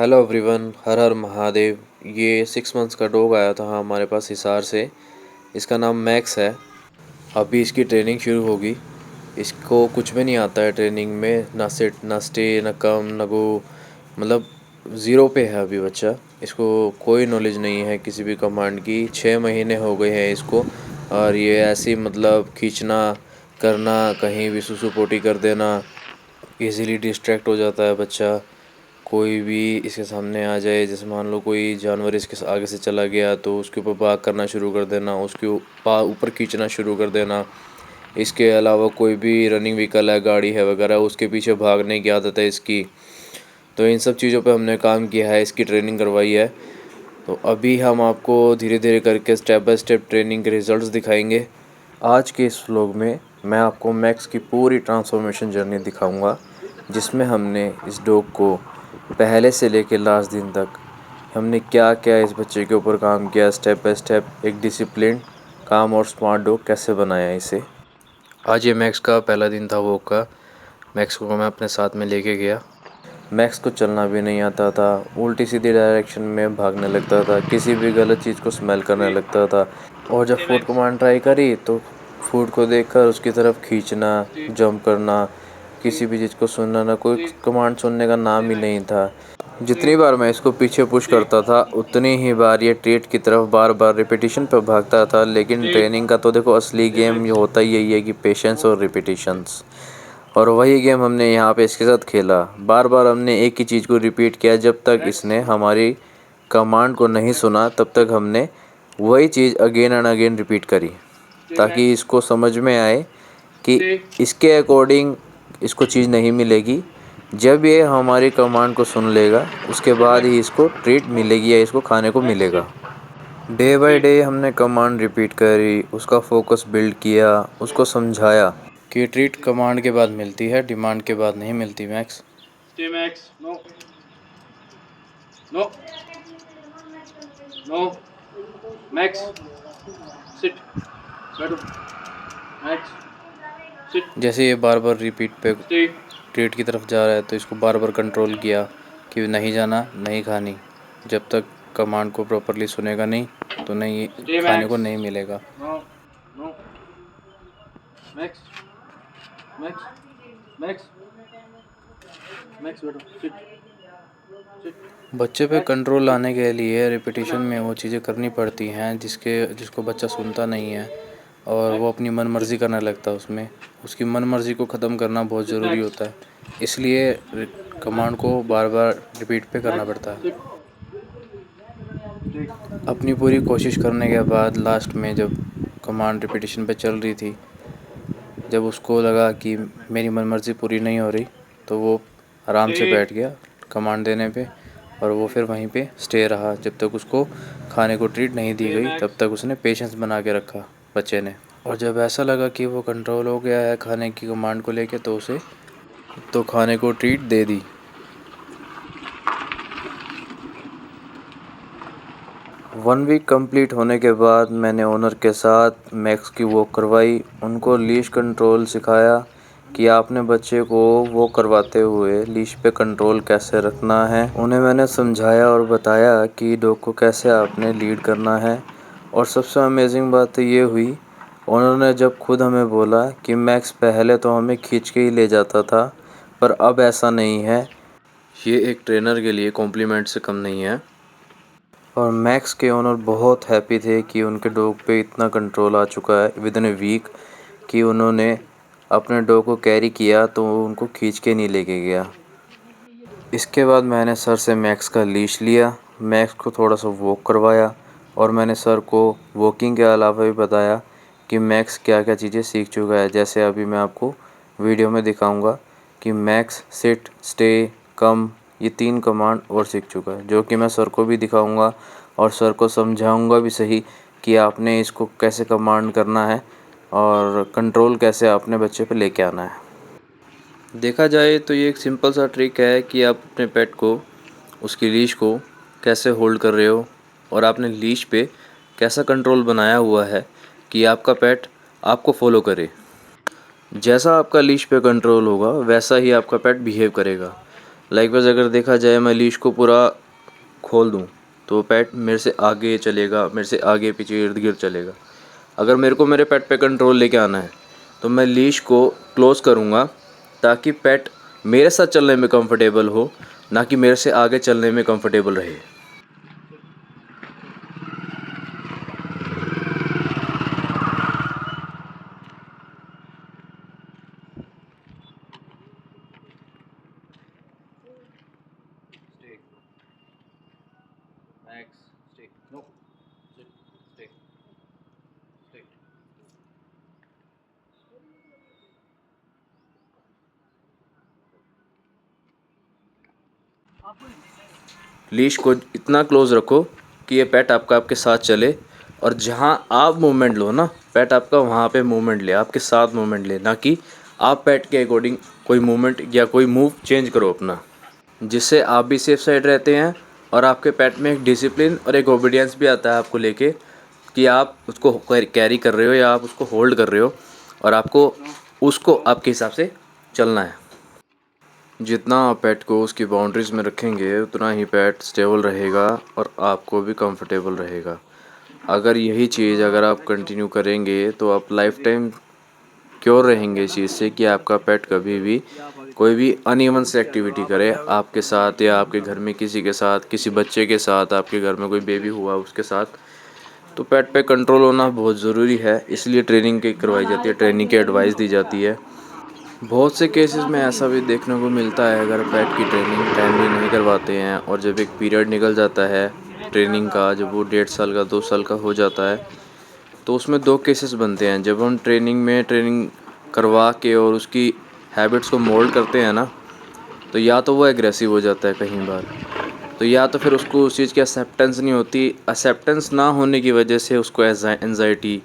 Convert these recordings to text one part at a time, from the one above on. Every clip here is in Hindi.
हेलो एवरीवन, हर हर महादेव। ये 6 मंथ्स का डॉग आया था हमारे पास हिसार से। इसका नाम मैक्स है। अभी इसकी ट्रेनिंग शुरू होगी। इसको कुछ भी नहीं आता है ट्रेनिंग में, ना सिट ना स्टे ना कम ना गो। मतलब ज़ीरो पे है अभी बच्चा। इसको कोई नॉलेज नहीं है किसी भी कमांड की। 6 महीने हो गए हैं इसको। और ये ऐसी मतलब खींचना करना, कहीं भी सुसु पोटी कर देना, इजीली डिस्ट्रैक्ट हो जाता है बच्चा। कोई भी इसके सामने आ जाए, जैसे मान लो कोई जानवर इसके आगे से चला गया तो उसके ऊपर भाग करना शुरू कर देना, उसके ऊपर खींचना शुरू कर देना। इसके अलावा कोई भी रनिंग व्हीकल है, गाड़ी है वगैरह, उसके पीछे भागने की आदत है इसकी। तो इन सब चीज़ों पे हमने काम किया है, इसकी ट्रेनिंग करवाई है। तो अभी हम आपको धीरे धीरे करके स्टेप बाय स्टेप ट्रेनिंग के रिजल्ट्स दिखाएंगे। आज के इस व्लॉग में मैं आपको मैक्स की पूरी ट्रांसफॉर्मेशन जर्नी दिखाऊंगा, जिसमें हमने इस डॉग को पहले से लेकर लास्ट दिन तक हमने क्या क्या इस बच्चे के ऊपर काम किया, स्टेप बाय स्टेप एक डिसिप्लिन, काम और स्मार्ट डॉग कैसे बनाया इसे। आज ये मैक्स का पहला दिन था वॉक का। मैक्स को मैं अपने साथ में लेके गया। मैक्स को चलना भी नहीं आता था, उल्टी सीधी डायरेक्शन में भागने लगता था, किसी भी गलत चीज़ को स्मेल करने लगता था। और जब फूड कमांड ट्राई करी तो फूड को देखकर उसकी तरफ खींचना, जंप करना, किसी भी चीज़ को सुनना, ना कोई कमांड सुनने का नाम ही नहीं था। जितनी बार मैं इसको पीछे पुश करता था उतनी ही बार ये ट्रीट की तरफ बार बार रिपीटिशन पर भागता था। लेकिन ट्रेनिंग का तो देखो असली गेम ये होता ही यही है कि पेशेंस और रिपीटिशंस। और वही गेम हमने यहाँ पे इसके साथ खेला। बार बार हमने एक ही चीज़ को रिपीट किया, जब तक इसने हमारी कमांड को नहीं सुना तब तक हमने वही चीज़ अगेन एंड अगेन रिपीट करी, ताकि इसको समझ में आए कि इसके अकॉर्डिंग इसको चीज़ नहीं मिलेगी। जब ये हमारी कमांड को सुन लेगा उसके बाद ही इसको ट्रीट मिलेगी या इसको खाने को मिलेगा। डे बाय डे हमने कमांड रिपीट करी, उसका फोकस बिल्ड किया, उसको समझाया कि ट्रीट कमांड के बाद मिलती है, डिमांड के बाद नहीं मिलती। Max Stay Max. No. No. No. Max. Sit. बैठो. Max. Sit. जैसे ये बार बार रिपीट पे Stay. ट्रीट की तरफ जा रहा है तो इसको बार बार कंट्रोल किया कि नहीं जाना, नहीं खानी। जब तक कमांड को प्रॉपरली सुनेगा नहीं तो नहीं Stay खाने को Max. नहीं मिलेगा। No. No. Max. Max. Max. Max बैठो. Sit. Sit. बच्चे पे Max. Control Sit. लाने के लिए रिपीटिशन में वो चीज़ें करनी पड़ती हैं जिसको बच्चा सुनता नहीं है और वो Max. अपनी मन मर्ज़ी करने लगता है। उसमें उसकी मन मर्ज़ी को ख़त्म करना बहुत Sit ज़रूरी Max. होता है, इसलिए कमांड को बार बार रिपीट पे करना Max. पड़ता है। Sit. Stay. अपनी पूरी कोशिश करने के बाद लास्ट में जब कमांड रिपीटिशन पे चल रही थी, जब उसको लगा कि मेरी मन मर्ज़ी पूरी नहीं हो रही तो वो आराम से Stay. बैठ गया कमांड देने पे। और वो फिर वहीं पे स्टे रहा जब तक उसको खाने को ट्रीट नहीं दी Stay गई, Max. तब तक उसने पेशेंस बना के रखा बच्चे ने। और जब ऐसा लगा कि वो कंट्रोल हो गया है खाने की कमांड को लेके तो उसे तो खाने को ट्रीट दे दी। 1 वीक कंप्लीट होने के बाद मैंने ओनर के साथ मैक्स की वॉक करवाई, उनको लीश कंट्रोल सिखाया कि आपने बच्चे को वॉक करवाते हुए लीश पे कंट्रोल कैसे रखना है। उन्हें मैंने समझाया और बताया कि डॉग को कैसे आपने लीड करना है। और सबसे अमेजिंग बात तो ये हुई, उन्होंने जब खुद हमें बोला कि मैक्स पहले तो हमें खींच के ही ले जाता था पर अब ऐसा नहीं है। ये एक ट्रेनर के लिए कॉम्प्लीमेंट से कम नहीं है। और मैक्स के ओनर बहुत हैप्पी थे कि उनके डॉग पे इतना कंट्रोल आ चुका है विद इन ए वीक, कि उन्होंने अपने डॉग को कैरी किया तो उनको खींच के नहीं लेके गया। इसके बाद मैंने सर से मैक्स का लीश लिया, मैक्स को थोड़ा सा वॉक करवाया और मैंने सर को वॉकिंग के अलावा भी बताया कि मैक्स क्या क्या चीज़ें सीख चुका है। जैसे अभी मैं आपको वीडियो में दिखाऊंगा कि मैक्स सिट, स्टे, कम, ये 3 कमांड और सीख चुका है, जो कि मैं सर को भी दिखाऊंगा और सर को समझाऊंगा भी सही कि आपने इसको कैसे कमांड करना है और कंट्रोल कैसे अपने बच्चे पे लेके आना है। देखा जाए तो ये एक सिंपल सा ट्रिक है कि आप अपने पेट को, उसकी लीश को कैसे होल्ड कर रहे हो और आपने लीश पे कैसा कंट्रोल बनाया हुआ है कि आपका पेट आपको फॉलो करे। जैसा आपका लीश पे कंट्रोल होगा वैसा ही आपका पेट बिहेव करेगा। लाइकवाइज अगर देखा जाए मैं लीश को पूरा खोल दूँ तो पेट मेरे से आगे चलेगा, मेरे से आगे पीछे इर्द गिर्द चलेगा। अगर मेरे को मेरे पेट पे कंट्रोल लेके आना है तो मैं लीश को क्लोज़ करूँगा ताकि पेट मेरे साथ चलने में कंफर्टेबल हो, ना कि मेरे से आगे चलने में कंफर्टेबल रहे। Stay. Max. Stay. No. Sit. Stay. Stay. Leash को इतना क्लोज़ रखो कि ये पेट आपका आपके साथ चले, और जहाँ आप मूवमेंट लो ना, पेट आपका वहाँ पे मूवमेंट ले, आपके साथ मूवमेंट ले, ना कि आप पेट के अकॉर्डिंग कोई मूवमेंट या कोई मूव चेंज करो अपना, जिससे आप भी सेफ साइड रहते हैं और आपके पेट में एक डिसिप्लिन और एक ओबीडियंस भी आता है आपको लेके, कि आप उसको कैरी कर रहे हो या आप उसको होल्ड कर रहे हो, और आपको उसको आपके हिसाब से चलना है। जितना आप पेट को उसकी बाउंड्रीज़ में रखेंगे उतना ही पेट स्टेबल रहेगा और आपको भी कंफर्टेबल रहेगा। अगर यही चीज़ अगर आप कंटिन्यू करेंगे तो आप लाइफ टाइम क्योर रहेंगे इस चीज़ से कि आपका पेट कभी भी कोई भी अनइवन से एक्टिविटी करे आपके साथ, या आपके घर में किसी के साथ, किसी बच्चे के साथ, आपके घर में कोई बेबी हुआ उसके साथ। तो पेट पे कंट्रोल होना बहुत ज़रूरी है, इसलिए ट्रेनिंग की करवाई जाती है, ट्रेनिंग की एडवाइस दी जाती है। बहुत से केसेस में ऐसा भी देखने को मिलता है, अगर पेट की ट्रेनिंग टाइमली नहीं करवाते हैं और जब एक पीरियड निकल जाता है ट्रेनिंग का, जब वो 1.5 साल का 2 साल का हो जाता है, तो उसमें 2 केसेस बनते हैं। जब हम ट्रेनिंग करवा के और उसकी हैबिट्स को मोल्ड करते हैं ना, तो या तो वो एग्रेसिव हो जाता है कहीं बार, तो या तो फिर उसको उस चीज़ की एक्सेप्टेंस नहीं होती। एक्सेप्टेंस ना होने की वजह से उसको एंजाइटी,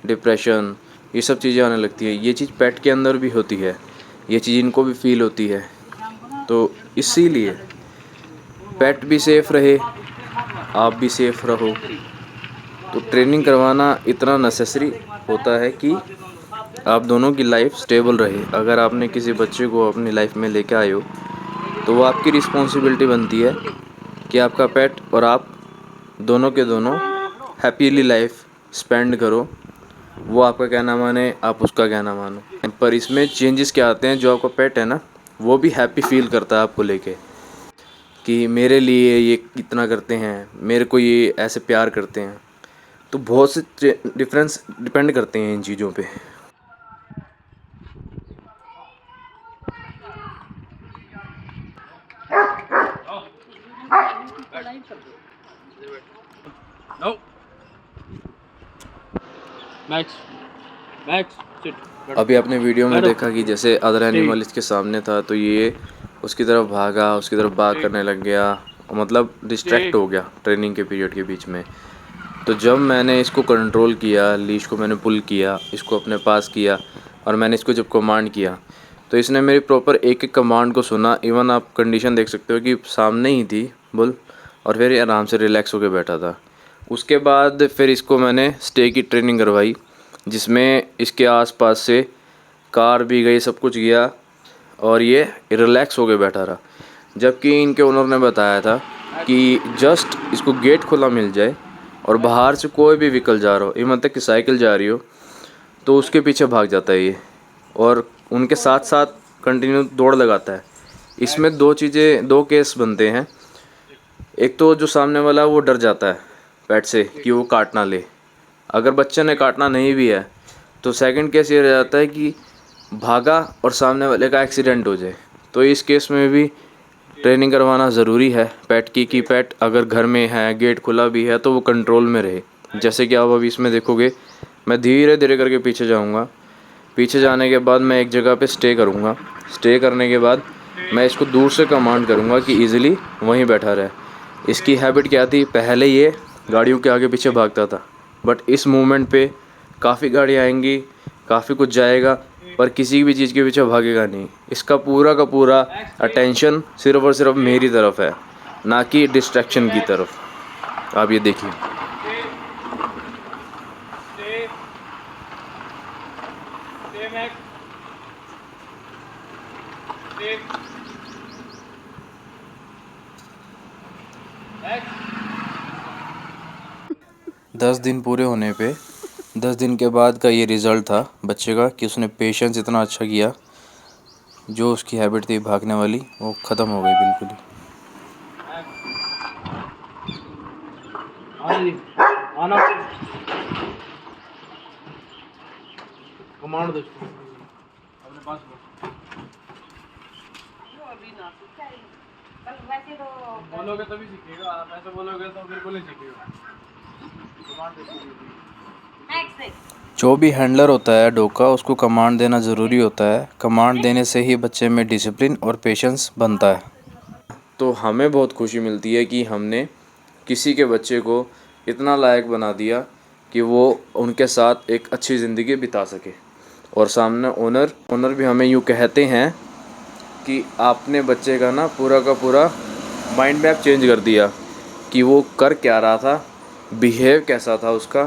डिप्रेशन, ये सब चीज़ें आने लगती है। ये चीज़ पेट के अंदर भी होती है, ये चीज़ इनको भी फील होती है। तो इसीलिए पेट भी सेफ़ रहे, आप भी सेफ़ रहो, तो ट्रेनिंग करवाना इतना नेसेसरी होता है कि आप दोनों की लाइफ स्टेबल रहे। अगर आपने किसी बच्चे को अपनी लाइफ में लेके आए हो तो वो आपकी रिस्पॉन्सिबिलिटी बनती है कि आपका पेट और आप दोनों के दोनों हैप्पीली लाइफ स्पेंड करो। वो आपका कहना माने, आप उसका कहना मानो। पर इसमें चेंजेस क्या आते हैं, जो आपका पेट है ना वो भी हैप्पी फील करता है आपको लेके, कि मेरे लिए ये इतना करते हैं, मेरे को ये ऐसे प्यार करते हैं। तो बहुत से डिफरेंस डिपेंड करते हैं इन चीज़ों पे। No. Max. Max. Sit. अभी आपने वीडियो में बैठो। देखा कि जैसे अदर Stay. एनिमल इसके सामने था तो ये उसकी तरफ भागा, उसकी तरफ बाग करने लग गया, मतलब डिस्ट्रैक्ट हो गया ट्रेनिंग के पीरियड के बीच में। तो जब मैंने इसको कंट्रोल किया, लीश को मैंने पुल किया, इसको अपने पास किया, और मैंने इसको जब कमांड किया तो इसने मेरी प्रॉपर एक एक कमांड को सुना। इवन आप कंडीशन देख सकते हो कि सामने ही थी बुल, और फिर ये आराम से रिलैक्स होकर बैठा था। उसके बाद फिर इसको मैंने स्टे की ट्रेनिंग करवाई, जिसमें इसके आसपास से कार भी गई, सब कुछ गया, और ये रिलैक्स होकर बैठा रहा। जबकि इनके ओनर ने बताया था कि जस्ट इसको गेट खुला मिल जाए और बाहर से कोई भी व्हीकल जा रहा हो, इवन तक कि साइकिल जा रही हो, तो उसके पीछे भाग जाता है ये, और उनके साथ साथ कंटिन्यू दौड़ लगाता है। इसमें दो केस बनते हैं। एक तो जो सामने वाला है वो डर जाता है पेट से कि वो काट ना ले, अगर बच्चे ने काटना नहीं भी है तो सेकंड केस ये रह जाता है कि भागा और सामने वाले का एक्सीडेंट हो जाए। तो इस केस में भी ट्रेनिंग करवाना ज़रूरी है पेट की, कि पेट अगर घर में है, गेट खुला भी है, तो वो कंट्रोल में रहे। जैसे कि आप अभी इसमें देखोगे, मैं धीरे धीरे करके पीछे जाऊंगा। पीछे जाने के बाद मैं एक जगह पे स्टे करूंगा। स्टे करने के बाद मैं इसको दूर से कमांड करूंगा कि इजीली वहीं बैठा रहे। इसकी हैबिट क्या थी, पहले ये गाड़ियों के आगे पीछे भागता था, बट इस मूवमेंट पे काफ़ी गाड़ियाँ आएंगी, काफ़ी कुछ जाएगा, पर किसी भी चीज़ के पीछे भागेगा नहीं। इसका पूरा का पूरा अटेंशन सिर्फ और सिर्फ मेरी तरफ है, ना कि डिस्ट्रैक्शन की तरफ। आप ये देखिए। Stay. Stay, Max. Stay. 10 दिन पूरे होने पे 10 दिन के बाद का ये रिज़ल्ट था बच्चे का कि उसने पेशेंस इतना अच्छा किया, जो उसकी हैबिट थी भागने वाली वो ख़त्म हो गई बिल्कुल ही। आना कमांड दो इसको अपने पास बोलोगे तभी सीखेगा, आप ऐसे बोलोगे तो बिल्कुल नहीं सीखेगा। कमांड दो इसको। जो भी हैंडलर होता है डॉग का उसको कमांड देना ज़रूरी होता है। कमांड देने से ही बच्चे में डिसिप्लिन और पेशेंस बनता है। तो हमें बहुत खुशी मिलती है कि हमने किसी के बच्चे को इतना लायक बना दिया कि वो उनके साथ एक अच्छी ज़िंदगी बिता सके। और सामने ओनर भी हमें यूँ कहते हैं कि आपने बच्चे का ना पूरा का पूरा माइंड मैप चेंज कर दिया कि वो कर क्या रहा था, बिहेव कैसा था उसका,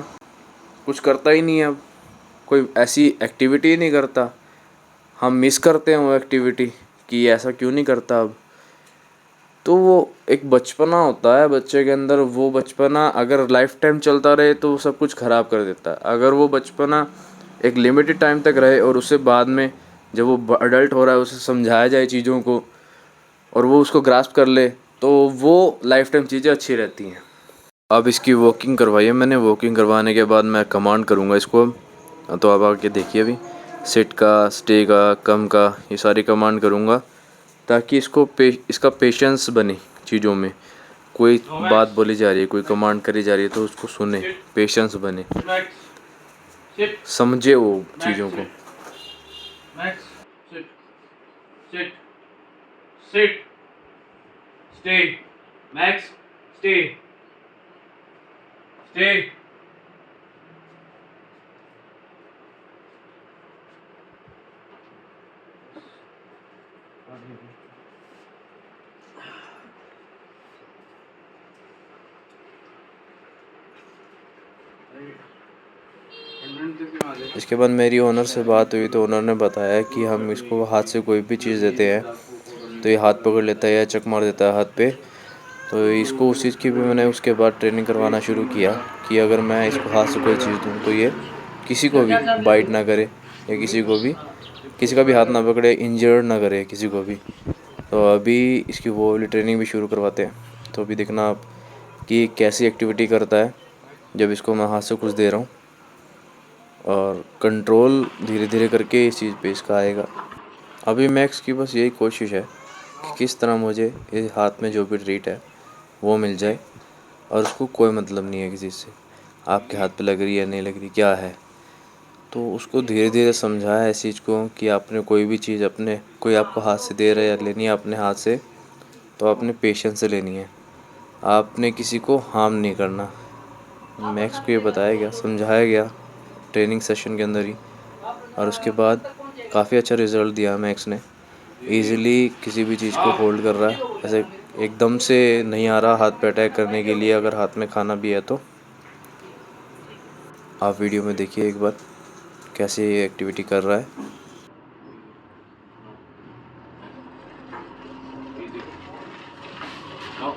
कुछ करता ही नहीं है अब, कोई ऐसी एक्टिविटी ही नहीं करता। हम मिस करते हैं वो एक्टिविटी कि ऐसा क्यों नहीं करता अब। तो वो एक बचपना होता है बच्चे के अंदर, वो बचपना अगर लाइफ टाइम चलता रहे तो वो सब कुछ ख़राब कर देता है। अगर वो बचपना एक लिमिटेड टाइम तक रहे और उससे बाद में जब वो अडल्ट हो रहा है उसे समझाया जाए चीज़ों को और वो उसको ग्रास्प कर ले तो वो लाइफ टाइम चीज़ें अच्छी रहती हैं। अब इसकी वॉकिंग करवाई है मैंने, वॉकिंग करवाने के बाद मैं कमांड करूँगा इसको। तो आप आके देखिए अभी सिट का, स्टे का, कम का, ये सारी कमांड करूँगा ताकि इसका पेशेंस बने चीज़ों में। कोई बात बोली जा रही है, कोई कमांड करी जा रही है तो उसको सुने, पेशेंस बने, समझे वो चीज़ों को। Max, sit, sit, sit, stay, Max, stay, stay. इसके बाद मेरी ओनर से बात हुई तो ओनर ने बताया कि हम इसको हाथ से कोई भी चीज़ देते हैं तो ये हाथ पकड़ लेता है या चक मार देता है हाथ पे। तो इसको उस चीज़ की भी मैंने उसके बाद ट्रेनिंग करवाना शुरू किया कि अगर मैं इसको हाथ से कोई चीज़ दूँ तो ये किसी को भी बाइट ना करे या किसी का भी हाथ ना पकड़े, इंजर्ड ना करे किसी को भी। तो अभी इसकी वो वाली ट्रेनिंग भी शुरू करवाते हैं। तो अभी देखना आप कि कैसी एक्टिविटी करता है जब इसको मैं हाथ से कुछ दे रहा हूँ, और कंट्रोल धीरे धीरे करके इस चीज़ पे इसका आएगा। अभी मैक्स की बस यही कोशिश है कि किस तरह मुझे इस हाथ में जो भी ट्रीट है वो मिल जाए और उसको कोई मतलब नहीं है किसी से, आपके हाथ पे लग रही है नहीं लग रही क्या है। तो उसको धीरे धीरे समझाया इस चीज़ को कि आपने कोई भी चीज़ कोई आपको हाथ से दे रहा है या लेनी है अपने हाथ से तो आपने पेशेंस से लेनी है, आपने किसी को हार्म नहीं करना। मैक्स को ये बताया गया, समझाया गया ट्रेनिंग सेशन के अंदर ही, और उसके बाद काफ़ी अच्छा रिज़ल्ट दिया मैक्स ने। ईज़िली किसी भी चीज़ को होल्ड कर रहा है, ऐसे एकदम से नहीं आ रहा हाथ पे अटैक करने के लिए अगर हाथ में खाना भी है तो। आप वीडियो में देखिए एक बार कैसे ये एक्टिविटी कर रहा है। No.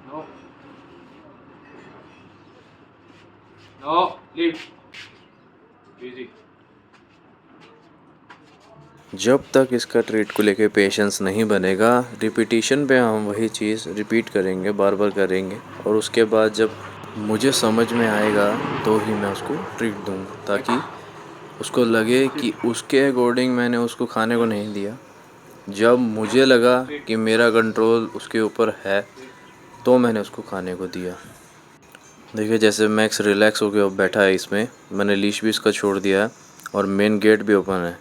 No. No. Leave. Easy. जब तक इसका ट्रीट को लेके पेशेंस नहीं बनेगा, रिपीटिशन पे हम वही चीज़ रिपीट करेंगे, बार बार करेंगे, और उसके बाद जब मुझे समझ में आएगा तो ही मैं उसको ट्रीट दूँगा, ताकि उसको लगे कि उसके अकॉर्डिंग मैंने उसको खाने को नहीं दिया। जब मुझे लगा कि मेरा कंट्रोल उसके ऊपर है तो मैंने उसको खाने को दिया। देखिए जैसे मैक्स रिलैक्स हो गया बैठा है, इसमें मैंने लीश भी इसका छोड़ दिया है और मेन गेट भी ओपन है।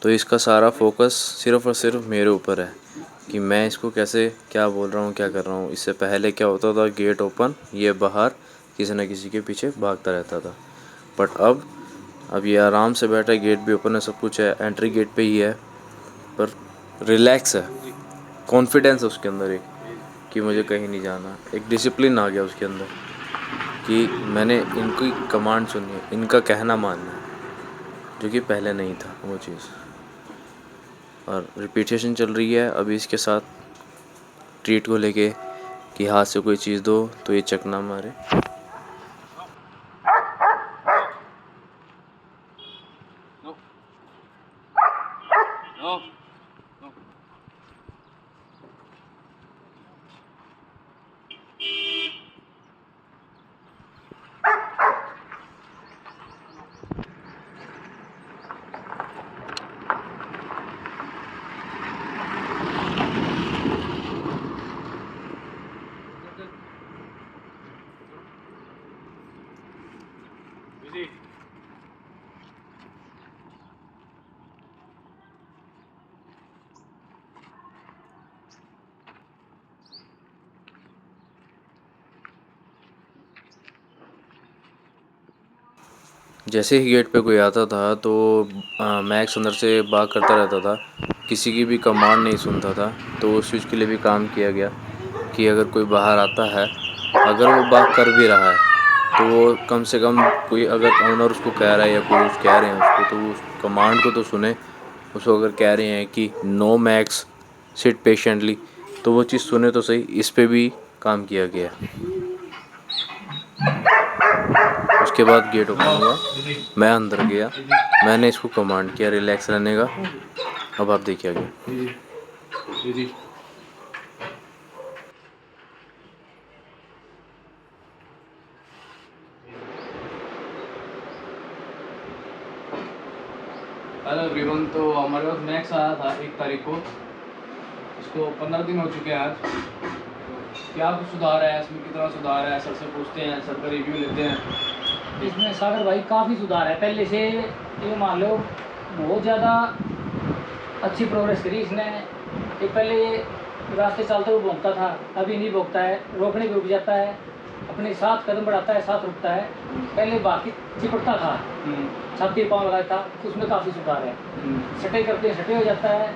तो इसका सारा फोकस सिर्फ़ और सिर्फ मेरे ऊपर है कि मैं इसको कैसे क्या बोल रहा हूँ क्या कर रहा हूँ। इससे पहले क्या होता था, गेट ओपन, ये बाहर किसी न किसी के पीछे भागता रहता था। बट अब ये आराम से बैठा है, गेट भी ओपन है, सब कुछ है, एंट्री गेट पे ही है, पर रिलैक्स है, कॉन्फिडेंस है उसके अंदर एक कि मुझे कहीं नहीं जाना। एक डिसिप्लिन आ गया उसके अंदर कि मैंने इनकी कमांड सुननी है, इनका कहना मानना है। जो कि पहले नहीं था वो चीज़। और रिपीटेशन चल रही है अभी इसके साथ ट्रीट को लेके कि हाथ से कोई चीज़ दो तो ये चक ना मारे। No no no. Easy. जैसे ही गेट पे कोई आता था तो मैक्स अंदर से बात करता रहता था, किसी की भी कमांड नहीं सुनता था। तो उस चीज़ के लिए भी काम किया गया कि अगर कोई बाहर आता है, अगर वो बात कर भी रहा है तो वो कम से कम कोई अगर ओनर उसको कह रहा है या कोई कह रहे हैं उसको तो वो उस कमांड को तो सुने। उसको अगर कह रहे हैं कि नो मैक्स सिट पेशेंटली तो वो चीज़ सुने तो सही। इस पे भी काम किया गया। उसके बाद गेट ओपन हुआ, मैं अंदर गया, मैंने इसको कमांड किया रिलैक्स रहने का। अब आप देखिए आगे। Easy. हेलो एवरीवन, तो हमारे पास मैक्स आया था 1 तारीख को। इसको 15 दिन हो चुके हैं आज। क्या कुछ सुधार है इसमें, कितना सुधार है, सर से पूछते हैं, सर का रिव्यू लेते हैं। इसमें सागर भाई काफ़ी सुधार है पहले से। ये मान लो बहुत ज़्यादा अच्छी प्रोग्रेस करी इसने। कि पहले ये रास्ते चलते हुए भोंकता था, अभी नहीं भोंकता है, रोकने पे रुक जाता है, अपने साथ कदम बढ़ाता है, साथ रुकता है। पहले बाकी चिपकता था, छाती पाँव लगाता था, उसमें काफ़ी सुधार है। सटे करते सटे हो जाता है,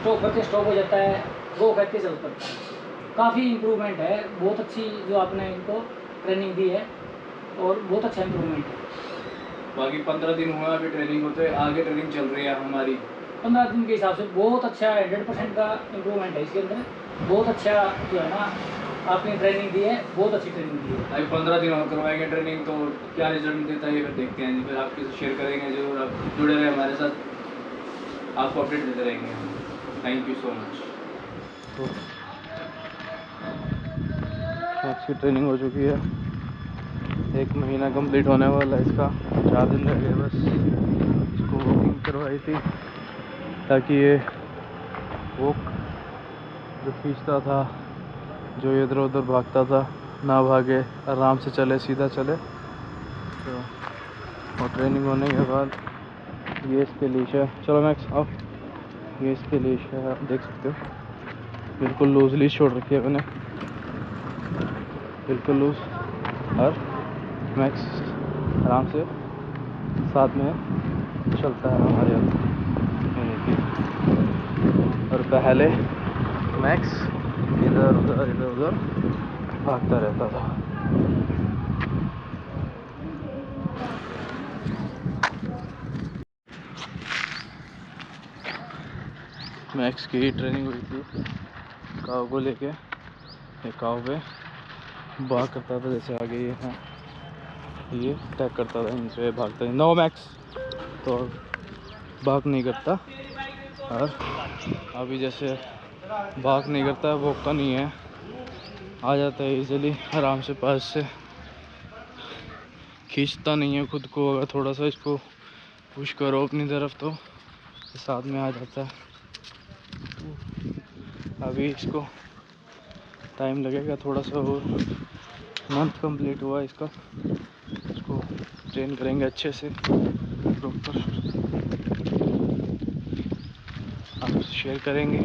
स्टॉप करते स्टॉप हो जाता है, वो करके चल पड़ता है। काफ़ी इम्प्रूवमेंट है, बहुत अच्छी जो आपने इनको ट्रेनिंग दी है और बहुत अच्छा इम्प्रूवमेंट है। बाकी 15 दिन हुआ अभी ट्रेनिंग होते, आगे ट्रेनिंग चल रही है हमारी। 15 दिन के हिसाब से बहुत अच्छा 100% का इम्प्रूवमेंट है इसके अंदर। बहुत अच्छा जो है ना आपने ट्रेनिंग दी है, बहुत अच्छी ट्रेनिंग दी है। अभी 15 दिन और करवाएंगे ट्रेनिंग, तो क्या रिजल्ट देता है ये फिर देखते हैं जी। फिर आपके साथ शेयर करेंगे, जरूर आप जुड़े रहे हमारे साथ, आपको अपडेट देते रहेंगे। Thank you so much. Max की ट्रेनिंग हो चुकी है, 1 महीना कंप्लीट होने वाला है इसका। 4 दिन रह गए बस। इसको वॉकिंग करवाई थी ताकि ये वॉक जो खींचता था, जो इधर उधर भागता था, ना भागे, आराम से चले, सीधा चले। तो और ट्रेनिंग होने के बाद ये इसके लीश है। चलो मैक्स आओ, ये इसके लीश है, आप देख सकते हो। बिल्कुल लूज लीश छोड़ रखी है मैंने, बिल्कुल लूज। और मैक्स आराम से साथ में चलता है हमारे यहाँ। और पहले मैक्स इधर उधर भागता रहता था। मैक्स की ट्रेनिंग हुई थी काव को लेके। ये काव पे भाग करता था, जैसे आगे ये है, ये अटैक करता था, इन पे भागता था। नो मैक्स तो भाग नहीं करता। और अभी जैसे भाग नहीं करता, भोंकता नहीं है, आ जाता है इजीली आराम से पास से, खींचता नहीं है खुद को। अगर थोड़ा सा इसको पुश करो अपनी तरफ तो साथ में आ जाता है। अभी इसको टाइम लगेगा थोड़ा सा, और मंथ कंप्लीट हुआ इसका। इसको ट्रेन करेंगे अच्छे से प्रॉपर, आप शेयर करेंगे।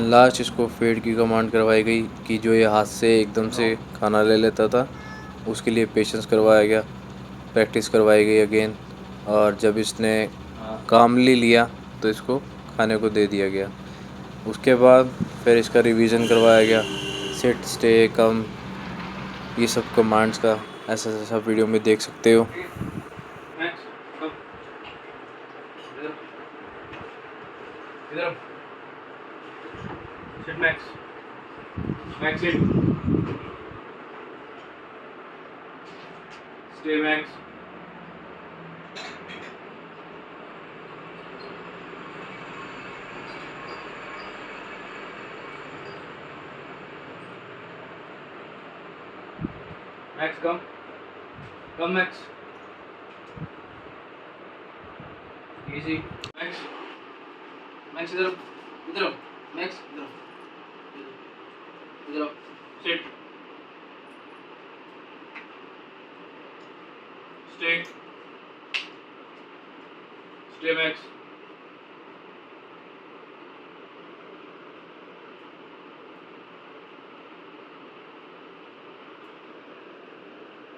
लास्ट इसको फीड की कमांड करवाई गई कि जो ये हाथ से एकदम से खाना ले लेता था उसके लिए पेशेंस करवाया गया, प्रैक्टिस करवाई गई अगेन। और जब इसने कामली लिया तो इसको खाने को दे दिया गया। उसके बाद फिर इसका रिवीजन करवाया गया, सिट स्टे कम, ये सब कमांड्स का ऐसा ऐसा वीडियो में देख सकते हो। मैक्स कम इधर इधर sit Max Max sit stay Max Max come Max easy Max Max इधर इधर मैक्स इधर इधर sit stay stay Max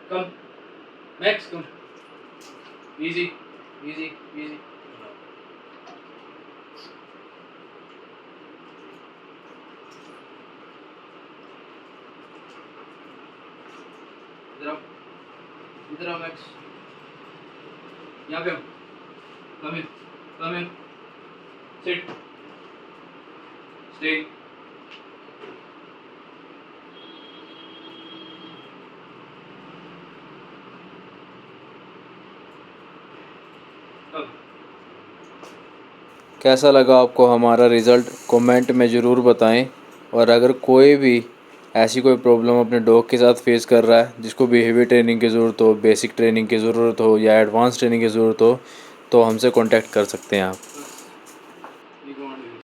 come Max come easy easy easy इधर आओ मैक्स यहाँ पे कम इन सिट स्टे कैसा लगा आपको हमारा रिज़ल्ट कमेंट में ज़रूर बताएं। और अगर कोई भी ऐसी कोई प्रॉब्लम अपने डॉग के साथ फेस कर रहा है, जिसको बिहेवियर ट्रेनिंग की ज़रूरत हो, बेसिक ट्रेनिंग की ज़रूरत हो या एडवांस ट्रेनिंग की ज़रूरत हो, तो हमसे कांटेक्ट कर सकते हैं आप।